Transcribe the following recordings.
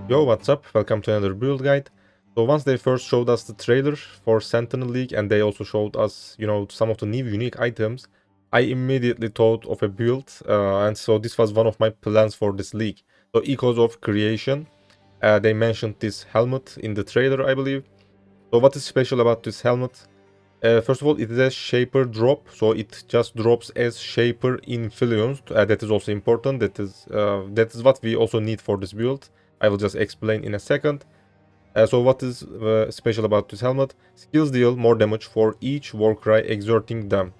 Yo, what's up? Welcome to another build guide. So once they first showed us the trailer for Sentinel League and they also showed us, some of the new unique items, I immediately thought of a build, and so this was one of my plans for this league. So Echoes of Creation, they mentioned this helmet in the trailer, I believe. So what is special about this helmet? First of all, it is a Shaper drop, so it just drops as Shaper influenced. That is also important. That is what we also need for this build. I will just explain in a second. So what is special about this helmet? Skills deal more damage for each Warcry exerting them.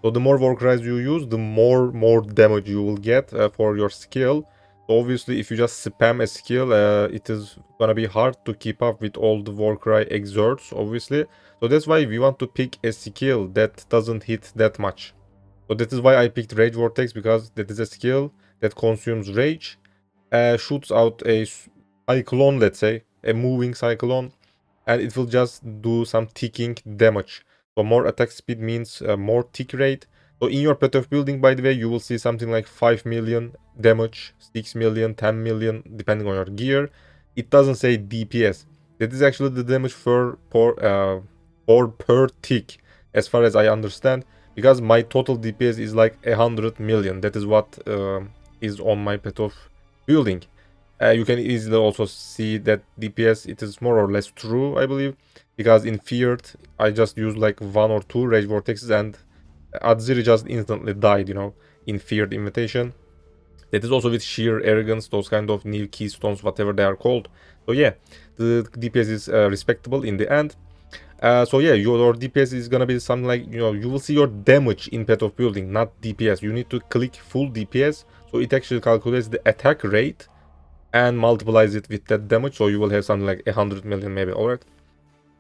So the more Warcries you use, the more damage you will get for your skill. So obviously, if you just spam a skill, it is gonna be hard to keep up with all the Warcry exerts, obviously. So that's why we want to pick a skill that doesn't hit that much. So that is why I picked Rage Vortex, because that is a skill that consumes rage, shoots out a cyclone, let's say, a moving cyclone, and it will just do some ticking damage. So more attack speed means more tick rate. So in your path of building, by the way, you will see something like 5 million damage, 6 million, 10 million, depending on your gear. It doesn't say DPS. That is actually the damage per tick, as far as I understand, because my total DPS is like 100 million. That is what is on my path of building. You can easily also see that DPS, it is more or less true, I believe, because in Feared, I just used like 1 or 2 Rage Vortexes and Adziri just instantly died, in Feared Invitation. That is also with Sheer Arrogance, those kind of new keystones, whatever they are called. So yeah, the DPS is respectable in the end. So yeah, your DPS is gonna be something like, you will see your damage in path of building, not DPS. You need to click full DPS, so it actually calculates the attack rate and multiplies it with that damage, so you will have something like 100 million maybe. Alright.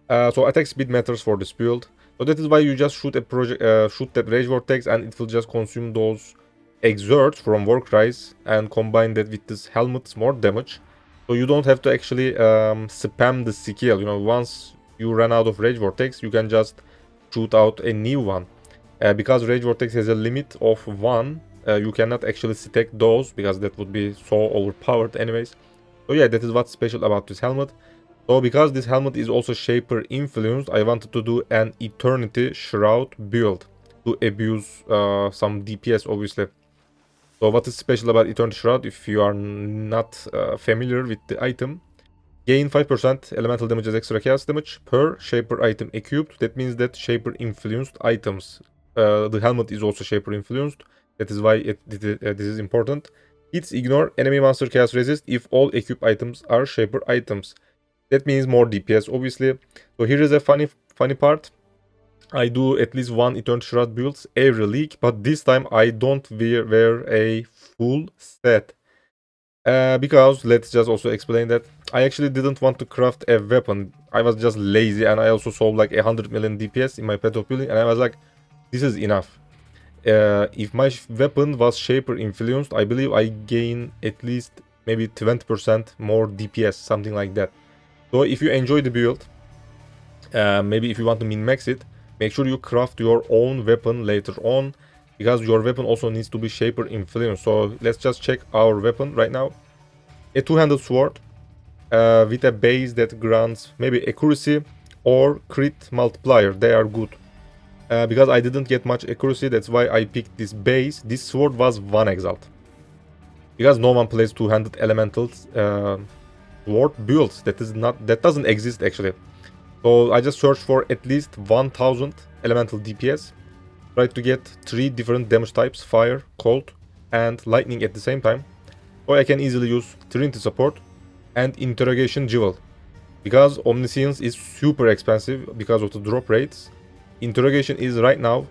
So attack speed matters for this build. So that is why you just shoot that Rage Vortex, and it will just consume those exerts from Warcries and combine that with this helmet's more damage. So you don't have to actually spam the skill. Once you run out of Rage Vortex, you can just shoot out a new one. Because Rage Vortex has a limit of 1, you cannot actually stack those, because that would be so overpowered anyways. So yeah, that is what's special about this helmet. So because this helmet is also Shaper influenced, I wanted to do an Eternity Shroud build to abuse some DPS, obviously. So what is special about Eternity Shroud, if you are not familiar with the item? Gain 5% elemental damage as extra chaos damage per Shaper item equipped. That means that Shaper influenced items. The helmet is also Shaper influenced. That is why this is important. Hits ignore enemy monster chaos resist if all equipped items are Shaper items. That means more DPS, obviously. So here is a funny part. I do at least one Eternity Shroud builds every league, but this time I don't wear a full set. Because let's just also explain that I actually didn't want to craft a weapon. I was just lazy, and I also saw like 100 million DPS in my path of building, and I was like, this is enough. If my weapon was Shaper influenced, I believe I gain at least maybe 20% more DPS, something like that. So if you enjoy the build, maybe if you want to min-max it, make sure you craft your own weapon later on, because your weapon also needs to be Shaper influenced. So let's just check our weapon right now. A two-handed sword with a base that grants maybe accuracy or crit multiplier. They are good. Because I didn't get much accuracy, that's why I picked this base. This sword was 1 exalt. Because no one plays two-handed elemental sword builds. That doesn't exist actually. So I just searched for at least 1000 elemental DPS. Tried to get 3 different damage types: fire, cold, and lightning at the same time. So I can easily use Trinity support and interrogation jewel. Because omniscience is super expensive because of the drop rates, interrogation is right now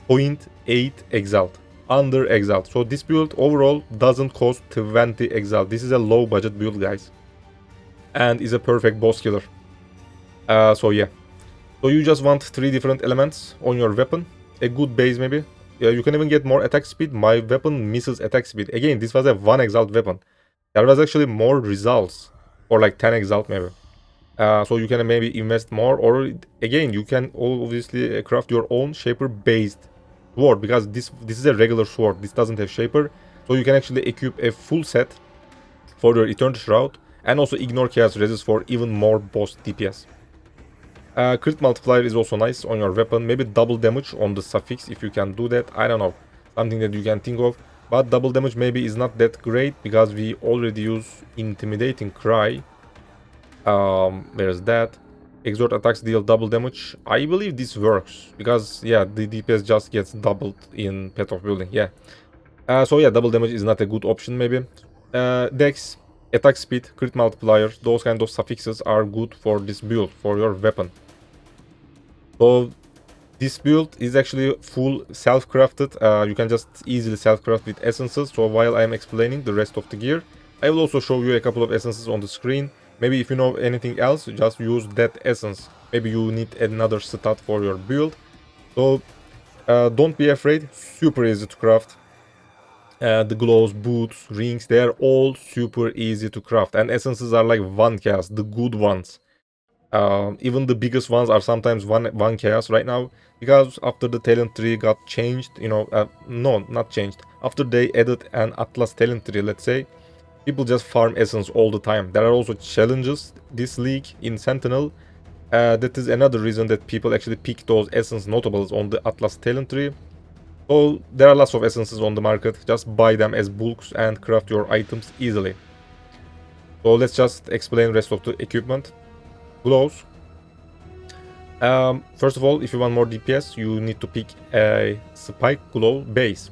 0.8 exalt, under exalt. So this build overall doesn't cost 20 exalt. This is a low budget build, guys, and is a perfect boss killer. So yeah, so you just want 3 different elements on your weapon, a good base maybe. You can even get more attack speed. My weapon misses attack speed. Again, this was a 1 exalt weapon. There was actually more results, or like 10 exalt maybe. So you can maybe invest more, or again, you can obviously craft your own Shaper based sword, because this is a regular sword. This doesn't have Shaper, so you can actually equip a full set for your Eternity Shroud And also ignore chaos resist for even more boss DPS. Crit multiplier is also nice on your weapon. Maybe double damage on the suffix if you can do that. I don't know. Something that you can think of. But double damage maybe is not that great because we already use Intimidating Cry. Where's that? Exort attacks deal double damage. I believe this works because, yeah, the DPS just gets doubled in Path of Building. Yeah. So yeah, double damage is not a good option maybe. Dex, attack speed, crit multiplier, those kind of suffixes are good for this build, for your weapon. So this build is actually full self-crafted. You can just easily self-craft with essences. So while I am explaining the rest of the gear, I will also show you a couple of essences on the screen. Maybe if you know anything else, just use that essence. Maybe you need another stat for your build. So don't be afraid, super easy to craft. The gloves, boots, rings, they are all super easy to craft. And essences are like 1 chaos, the good ones. Even the biggest ones are sometimes one chaos right now, because after the talent tree got changed, you know, no, not changed. After they added an Atlas talent tree, let's say, people just farm essence all the time. There are also challenges this league in Sentinel. That is another reason that people actually pick those essence notables on the Atlas talent tree. So there are lots of essences on the market. Just buy them as bulks and craft your items easily. So let's just explain rest of the equipment. Gloves. First of all, if you want more DPS, you need to pick a spike glow base.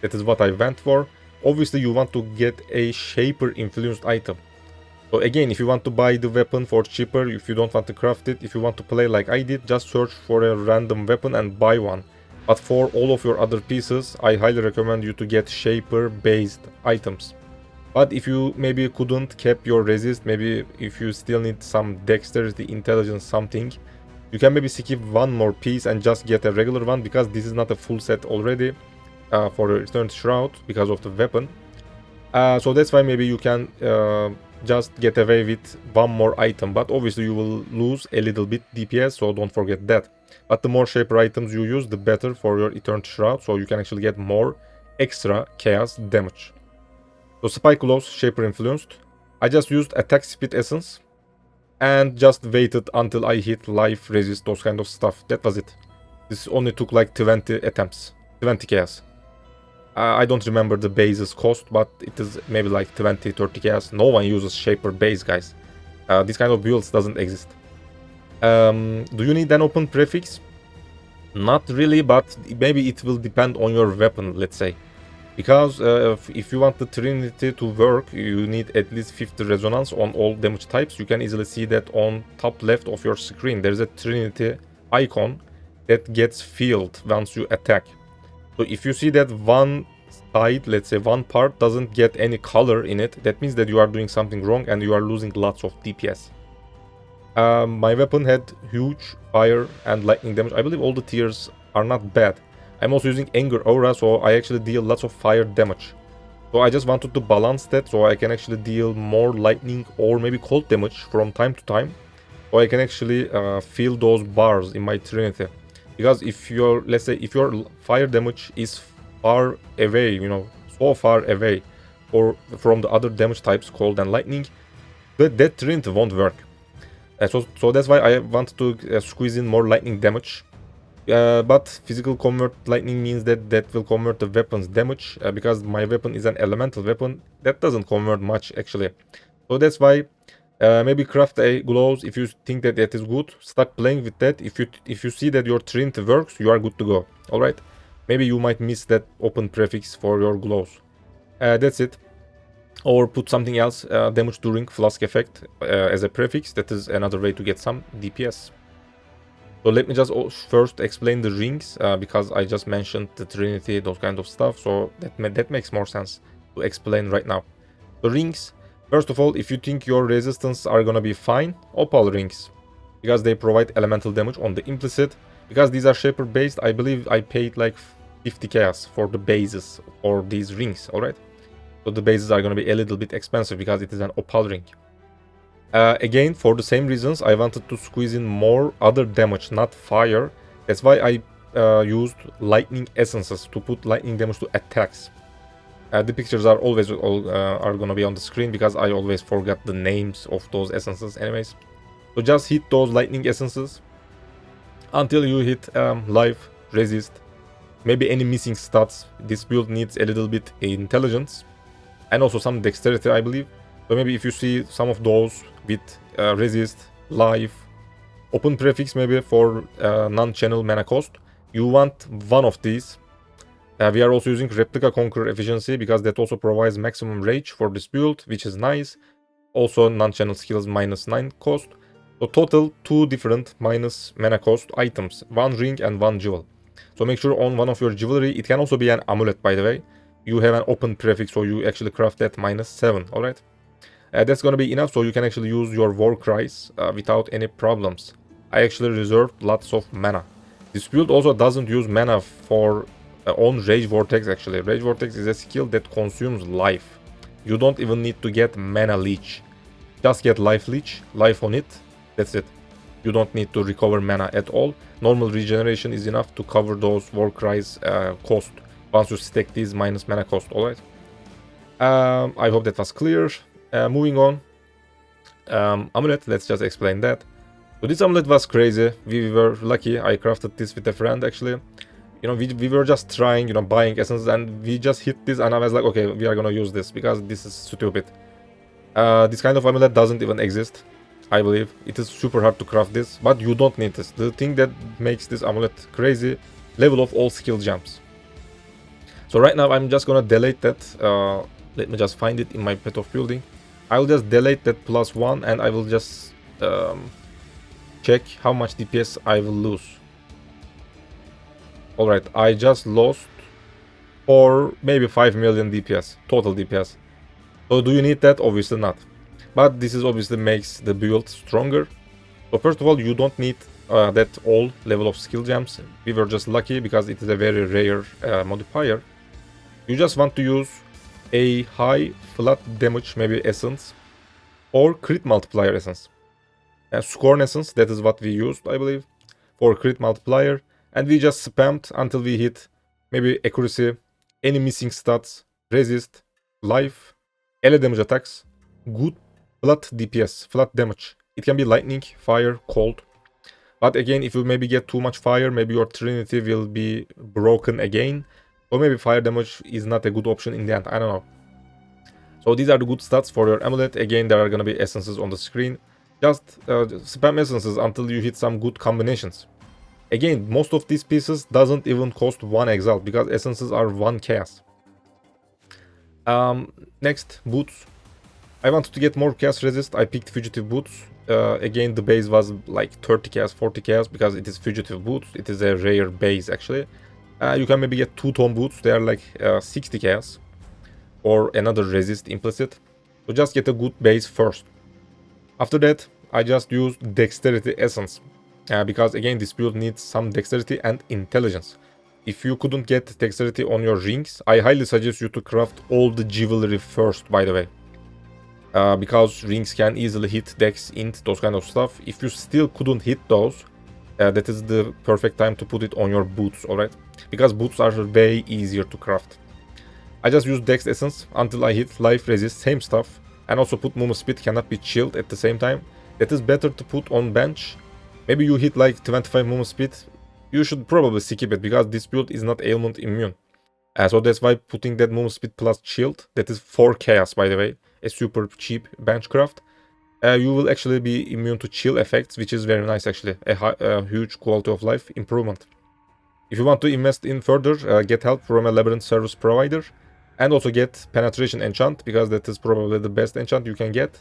That is what I went for. Obviously, you want to get a shaper influenced item. So again, if you want to buy the weapon for cheaper, if you don't want to craft it, if you want to play like I did, just search for a random weapon and buy one. But for all of your other pieces, I highly recommend you to get shaper based items. But if you maybe couldn't cap your resist, maybe if you still need some dexterity, intelligence, something, you can maybe skip one more piece and just get a regular one, because this is not a full set already for the Eternity Shroud because of the weapon. So that's why maybe you can just get away with one more item, but obviously you will lose a little bit DPS, so don't forget that. But the more shaper items you use, the better for your Eternity Shroud, so you can actually get more extra chaos damage. So spike gloves, shaper influenced. I just used attack speed essence and just waited until I hit life, resist, those kind of stuff. That was it. This only took like 20 attempts, 20 chaos. I don't remember the base's cost, but it is maybe like 20-30 chaos. No one uses shaper base, guys. This kind of builds doesn't exist. Do you need an open prefix? Not really, but maybe it will depend on your weapon, let's say. Because if you want the Trinity to work, you need at least 50 resonance on all damage types. You can easily see that on top left of your screen. There's a Trinity icon that gets filled once you attack. So if you see that one side, let's say one part, doesn't get any color in it, that means that you are doing something wrong and you are losing lots of DPS. My weapon had huge fire and lightning damage. I believe all the tiers are not bad. I'm also using Anger Aura, so I actually deal lots of fire damage. So I just wanted to balance that, so I can actually deal more lightning or maybe cold damage from time to time. So I can actually feel those bars in my Trinity. Because if your, let's say, if your fire damage is far away, you know, so far away or from the other damage types, cold and lightning, that Trinity won't work. So that's why I want to squeeze in more lightning damage. But physical convert lightning means that will convert the weapon's damage, because my weapon is an elemental weapon that doesn't convert much actually. So that's why maybe craft a gloves if you think that is good. Start playing with that. If you see that your Trinity works, you are good to go. All right. Maybe you might miss that open prefix for your gloves. That's it. Or put something else, damage during flask effect as a prefix. That is another way to get some DPS. So let me just first explain the rings, because I just mentioned the Trinity, those kind of stuff. So that makes more sense to explain right now. The rings, first of all, if you think your resistance are gonna be fine, opal rings, because they provide elemental damage on the implicit. Because these are shaper based, I believe I paid like 50 chaos for the bases for these rings, alright? So the bases are gonna be a little bit expensive because it is an opal ring. Again, for the same reasons, I wanted to squeeze in more other damage, not fire. That's why I used lightning essences to put lightning damage to attacks. The pictures are always are gonna be on the screen because I always forget the names of those essences anyways. So just hit those lightning essences until you hit life, resist, maybe any missing stats. This build needs a little bit intelligence and also some dexterity, I believe. So maybe if you see some of those with resist, life, open prefix maybe for non-channel mana cost, you want one of these. We are also using replica conqueror efficiency because that also provides maximum rage for this build, which is nice. Also non-channel skills -9 cost. So total 2 different minus mana cost items, 1 ring and 1 jewel. So make sure on one of your jewelry, it can also be an amulet by the way, you have an open prefix, so you actually craft that -7, alright? That's gonna be enough, so you can actually use your war cries without any problems. I actually reserved lots of mana. This build also doesn't use mana for on Rage Vortex actually. Rage Vortex is a skill that consumes life. You don't even need to get mana leech. Just get life leech, life on it, that's it. You don't need to recover mana at all. Normal regeneration is enough to cover those war cries cost once you stack these minus mana cost, alright? I hope that was clear. Moving on. Amulet, let's just explain that. So this amulet was crazy. We were lucky. I crafted this with a friend actually. You know, we were just trying, you know, buying essences, and we just hit this and I was like, okay, we are gonna use this because this is stupid. This kind of amulet doesn't even exist, I believe. It is super hard to craft this, but you don't need this. The thing that makes this amulet crazy, level of all skill jumps. So right now I'm just gonna delete that. Let me just find it in my pet of building. I will just delete that +1 and I will just check how much DPS I will lose. Alright, I just lost or maybe 5 million DPS, total DPS. So do you need that? Obviously not. But this is obviously makes the build stronger. So first of all, you don't need that all level of skill gems. We were just lucky because it is a very rare modifier. You just want to use a high flat damage, maybe essence, or crit multiplier essence. Scorn essence, that is what we used, I believe, for crit multiplier. And we just spammed until we hit maybe accuracy, any missing stats, resist, life, ele damage attacks, good flat DPS, flat damage. It can be lightning, fire, cold. But again, if you maybe get too much fire, maybe your trinity will be broken again. Or maybe fire damage is not a good option in the end, I don't know. So these are the good stats for your amulet. Again, there are gonna be essences on the screen. Just spam essences until you hit some good combinations. Again, most of these pieces doesn't even cost 1 exile because essences are 1 chaos. Next, boots. I wanted to get more chaos resist. I picked fugitive boots. Again, the base was like 30 chaos, 40 chaos because it is fugitive boots. It is a rare base actually. You can maybe get 2-tone boots. They are like 60 chaos or another resist implicit. So just get a good base first. After that, I just used dexterity essence. Because again, this build needs some dexterity and intelligence. If you couldn't get dexterity on your rings, I highly suggest you to craft all the jewelry first, by the way. Because rings can easily hit dex, int, those kind of stuff. If you still couldn't hit those, that is the perfect time to put it on your boots, alright? Because boots are way easier to craft. I just used dex essence until I hit life resist, same stuff. And also put movement speed cannot be chilled at the same time. That is better to put on bench. Maybe you hit like 25 movement speed, you should probably skip it because this build is not ailment immune. So that's why putting that movement speed plus shield, that is 4 chaos by the way, a super cheap bench craft. You will actually be immune to chill effects, which is very nice actually, a huge quality of life improvement. If you want to invest in further, get help from a labyrinth service provider. And also get penetration enchant, because that is probably the best enchant you can get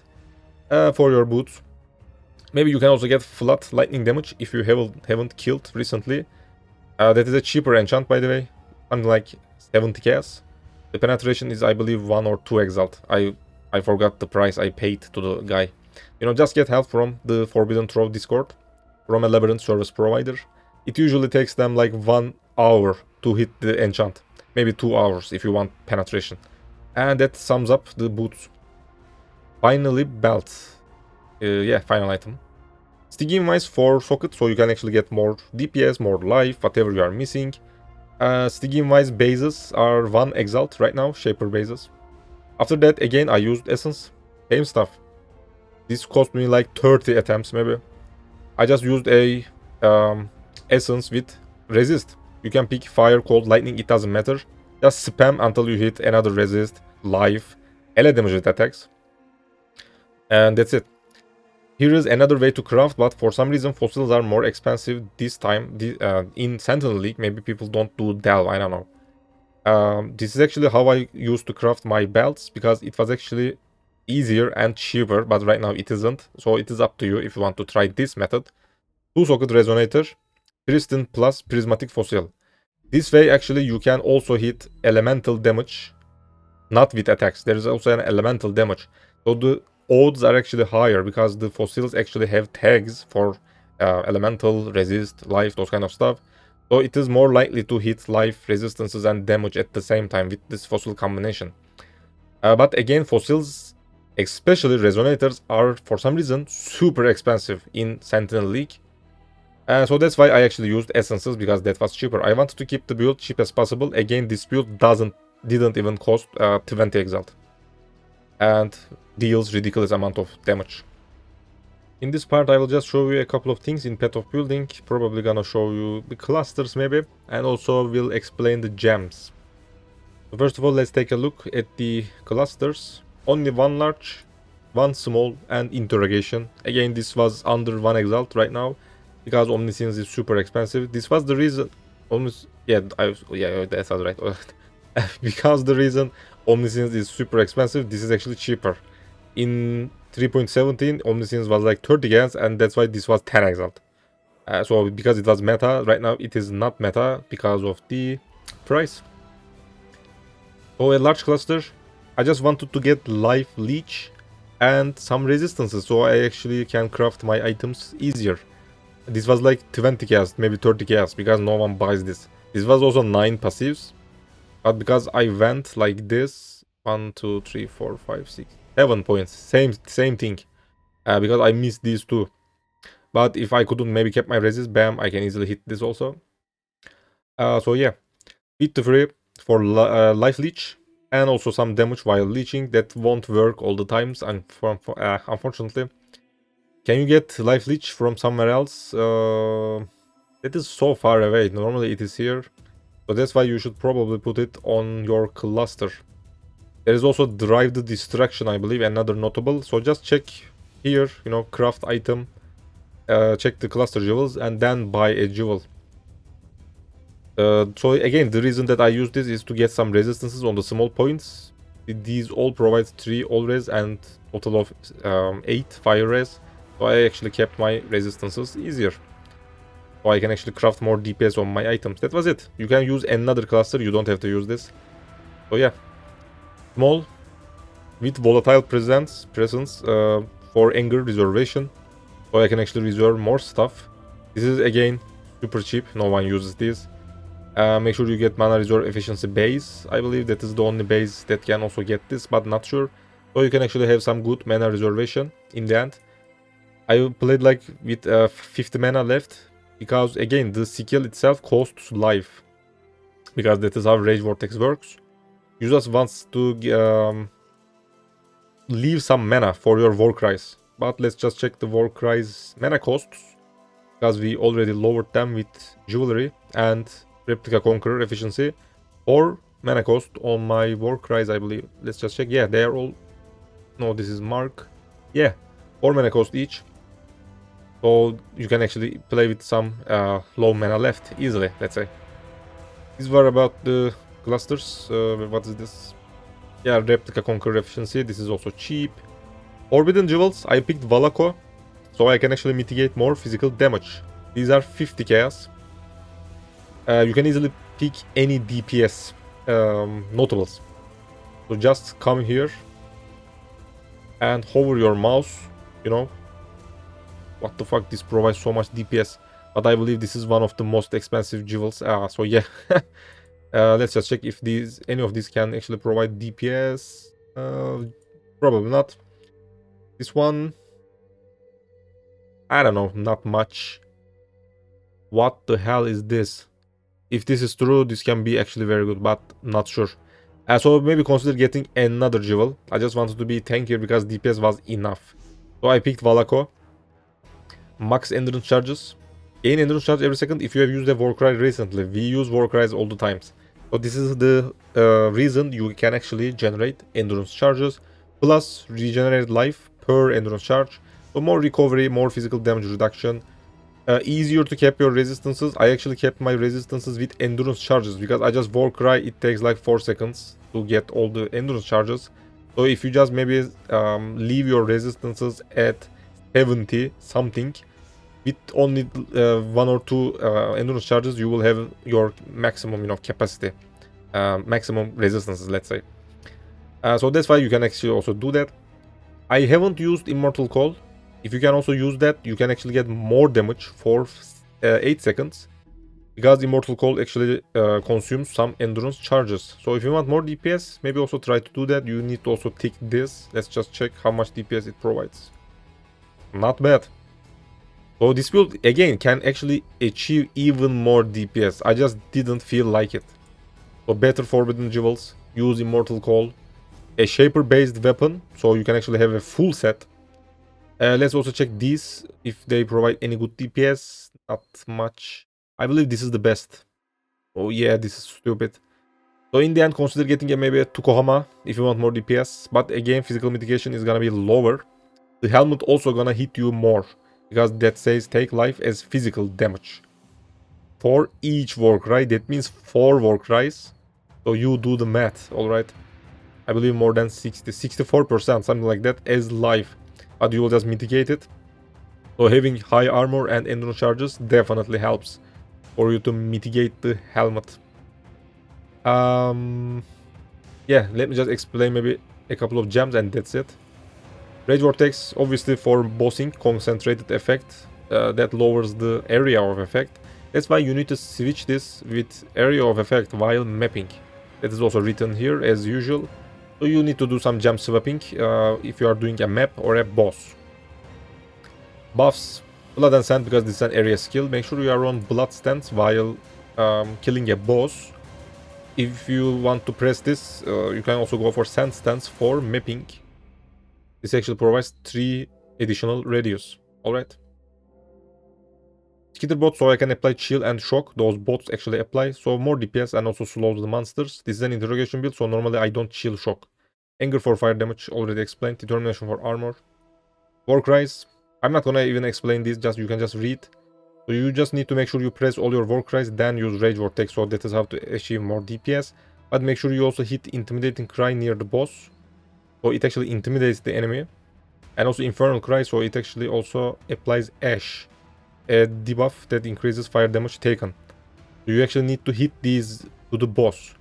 for your boots. Maybe you can also get flat lightning damage if you haven't killed recently. That is a cheaper enchant, by the way. Something like 70 chaos. The penetration is, I believe, 1 or 2 exalt. I forgot the price I paid to the guy. You know, just get help from the Forbidden Trove Discord, from a labyrinth service provider. It usually takes them like 1 hour to hit the enchant. Maybe 2 hours if you want penetration. And that sums up the boots. Finally, belt. Yeah, final item. Stygian vise for socket, so you can actually get more DPS, more life, whatever you are missing. Stygian Wise bases are 1 Exalt right now, Shaper bases. After that, again, I used Essence. Same stuff. This cost me like 30 attempts maybe. I just used a Essence with Resist. You can pick Fire, Cold, Lightning, it doesn't matter. Just spam until you hit another Resist, Life, ele damage attacks. And that's it. Here is another way to craft, but for some reason fossils are more expensive this time. In Sentinel League, maybe people don't do Delve, I don't know. This is actually how I used to craft my belts, because it was actually easier and cheaper, but right now it isn't. So it is up to you if you want to try this method. 2-socket resonator, Pristin plus prismatic fossil. This way actually you can also hit elemental damage, not with attacks. There is also an elemental damage. So the odds are actually higher because the fossils actually have tags for elemental, resist, life, those kind of stuff. So it is more likely to hit life, resistances, and damage at the same time with this fossil combination. But again, fossils, especially resonators, are for some reason super expensive in Sentinel League. So that's why I actually used essences, because that was cheaper. I wanted to keep the build cheap as possible. Again, this build didn't even cost 20 exalt. And deals ridiculous amount of damage. In this part, I will just show you a couple of things in Path of Building. Probably gonna show you the clusters maybe, and also will explain the gems. So first of all, let's take a look at the clusters. Only one large, one small, and interrogation. Again, this was under 1 exalt right now, because Omniscience is super expensive. This was the reason. Yeah, that's right. Because the reason Omniscience is super expensive, this is actually cheaper. In 3.17, Omniscience was like 30 gas, and that's why this was 10 exalt. So because it was meta, right now it is not meta because of the price. So a large cluster, I just wanted to get life leech and some resistances, so I actually can craft my items easier. This was like 20 cast, maybe 30 cast, because no one buys this. This was also 9 passives, but because I went like this, 1, 2, 3, 4, 5, 6, 7 points, same thing, because I missed these two. But if I couldn't maybe keep my resist, bam, I can easily hit this also. So yeah, beat the free for life leech, and also some damage while leeching. That won't work all the times, unfortunately. Can you get life leech from somewhere else? It is so far away. Normally it is here. So that's why you should probably put it on your cluster. There is also drive the distraction, I believe, another notable. So just check here, you know, craft item, check the cluster jewels, and then buy a jewel. So again, the reason that I use this is to get some resistances on the small points. These all provide 3 all res and total of 8 fire res. So I actually kept my resistances easier. So I can actually craft more DPS on my items. That was it. You can use another cluster, you don't have to use this. So yeah. Small with volatile presence for anger reservation. So I can actually reserve more stuff. This is again super cheap, no one uses this. Make sure you get mana reserve efficiency base. I believe that is the only base that can also get this, but not sure. So you can actually have some good mana reservation in the end. I played like with 50 mana left, because again the skill itself costs life, because that is how Rage Vortex works. You just want to leave some mana for your war cries. But let's just check the war cries mana costs, because we already lowered them with jewelry and replica conqueror efficiency. Or mana cost on my war cries, I believe. Let's just check. Yeah, they are all. No, this is mark. Yeah, 4 mana cost each. So you can actually play with some low mana left easily, let's say. These were about the clusters. What is this? Yeah, replica conqueror efficiency. This is also cheap. Forbidden jewels. I picked Valaco, so I can actually mitigate more physical damage. These are 50 chaos. You can easily pick any DPS notables. So just come here and hover your mouse, you know. What the fuck, this provides so much DPS, but I believe this is one of the most expensive jewels. So yeah. Let's just check if any of these can actually provide DPS. Probably not. This one, I don't know, not much. What the hell is this? If this is true, this can be actually very good, but not sure. So maybe consider getting another jewel. I just wanted to be tankier because DPS was enough. So I picked Valako. Max endurance charges. Gain endurance charge every second if you have used a Warcry recently. We use Warcries all the times. So this is the reason you can actually generate endurance charges. Plus regenerate life per endurance charge. So more recovery, more physical damage reduction. Easier to cap your resistances. I actually kept my resistances with endurance charges because I just Warcry. It takes like 4 seconds to get all the endurance charges. So if you just maybe leave your resistances at 70 something, with only 1 or 2 endurance charges, you will have your maximum, capacity, maximum resistances, let's say. So that's why you can actually also do that. I haven't used Immortal Call. If you can also use that, you can actually get more damage for 8 seconds. Because Immortal Call actually consumes some endurance charges. So if you want more DPS, maybe also try to do that. You need to also tick this. Let's just check how much DPS it provides. Not bad. So this build, again, can actually achieve even more DPS. I just didn't feel like it. So better Forbidden Jewels, use Immortal Call, a Shaper-based weapon, so you can actually have a full set. Let's also check these, if they provide any good DPS. Not much. I believe this is the best. Oh yeah, this is stupid. So in the end, consider getting maybe a Tukohama if you want more DPS. But again, physical mitigation is gonna be lower. The helmet also gonna hit you more, because that says take life as physical damage. For each Warcry, that means 4 Warcries. So you do the math, alright? I believe more than 64%, something like that, as life. But you will just mitigate it. So having high armor and endurance charges definitely helps for you to mitigate the helmet. Yeah, let me just explain maybe a couple of gems and that's it. Rage Vortex, obviously for bossing, concentrated effect that lowers the area of effect. That's why you need to switch this with area of effect while mapping. That is also written here as usual. So you need to do some gem swapping if you are doing a map or a boss. Buffs, Blood and Sand, because this is an area skill. Make sure you are on Blood stance while killing a boss. If you want to press this, you can also go for Sand stance for mapping. This actually provides 3 additional radius. Alright. Skitter bot, so I can apply chill and shock. Those bots actually apply. So more DPS and also slows the monsters. This is an interrogation build, so normally I don't chill shock. Anger for fire damage, already explained. Determination for armor. Warcries. I'm not gonna even explain this, you can just read. So you just need to make sure you press all your Warcries, then use Rage Vortex. So that is how to achieve more DPS. But make sure you also hit Intimidating Cry near the boss. So it actually intimidates the enemy. And also Infernal Cry, so it actually also applies Ash, a debuff that increases fire damage taken. So you actually need to hit these to the boss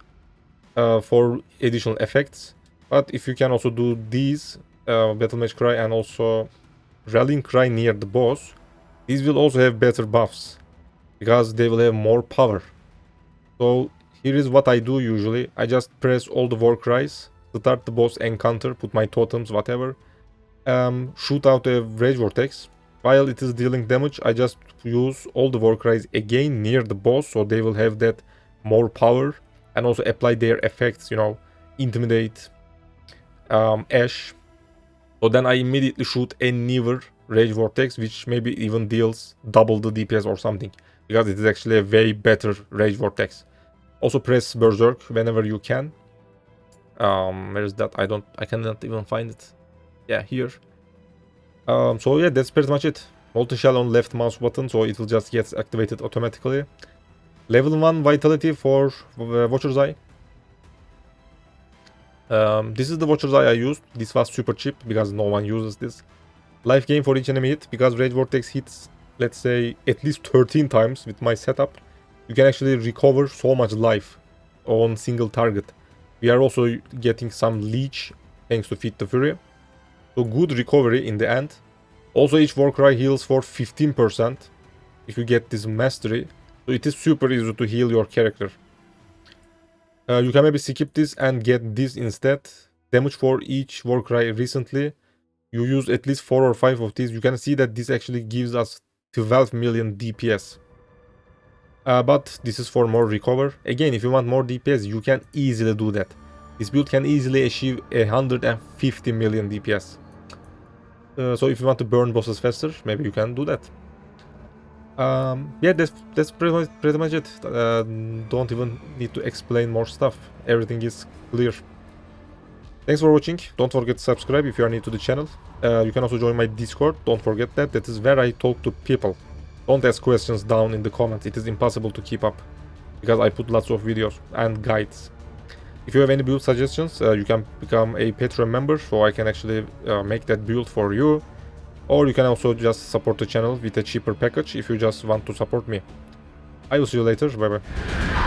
for additional effects. But if you can also do these, Battle Mage Cry and also Rallying Cry near the boss, these will also have better buffs, because they will have more power. So here is what I do usually. I just press all the Warcries, start the boss encounter, put my totems, whatever. Shoot out a Rage Vortex. While it is dealing damage, I just use all the Warcries again near the boss, so they will have that more power. And also apply their effects, Intimidate, Ash. So then I immediately shoot a newer Rage Vortex, which maybe even deals double the DPS or something, because it is actually a way better Rage Vortex. Also press Berserk whenever you can. Where is that? I cannot even find it. Yeah, here. So yeah, that's pretty much it. Multi-shell on left mouse button, so it will just get activated automatically. Level 1 Vitality for Watcher's Eye. This is the Watcher's Eye I used. This was super cheap because no one uses this. Life gain for each enemy hit, because Rage Vortex hits, let's say, at least 13 times with my setup. You can actually recover so much life on single target. We are also getting some leech thanks to Feed the Fury. So good recovery in the end. Also each Warcry heals for 15% if you get this mastery. So it is super easy to heal your character. You can maybe skip this and get this instead. Damage for each Warcry recently. You use at least 4 or 5 of these. You can see that this actually gives us 12 million DPS. But this is for more recover. Again, if you want more DPS, you can easily do that. This build can easily achieve 150 million DPS. So if you want to burn bosses faster, maybe you can do that. Yeah, that's pretty much it. Don't even need to explain more stuff. Everything is clear. Thanks for watching. Don't forget to subscribe if you are new to the channel. You can also join my Discord. Don't forget that. That is where I talk to people. Don't ask questions down in the comments. It is impossible to keep up because I put lots of videos and guides. If you have any build suggestions, you can become a Patreon member, so I can actually make that build for you. Or you can also just support the channel with a cheaper package if you just want to support me. I will see you later. Bye bye.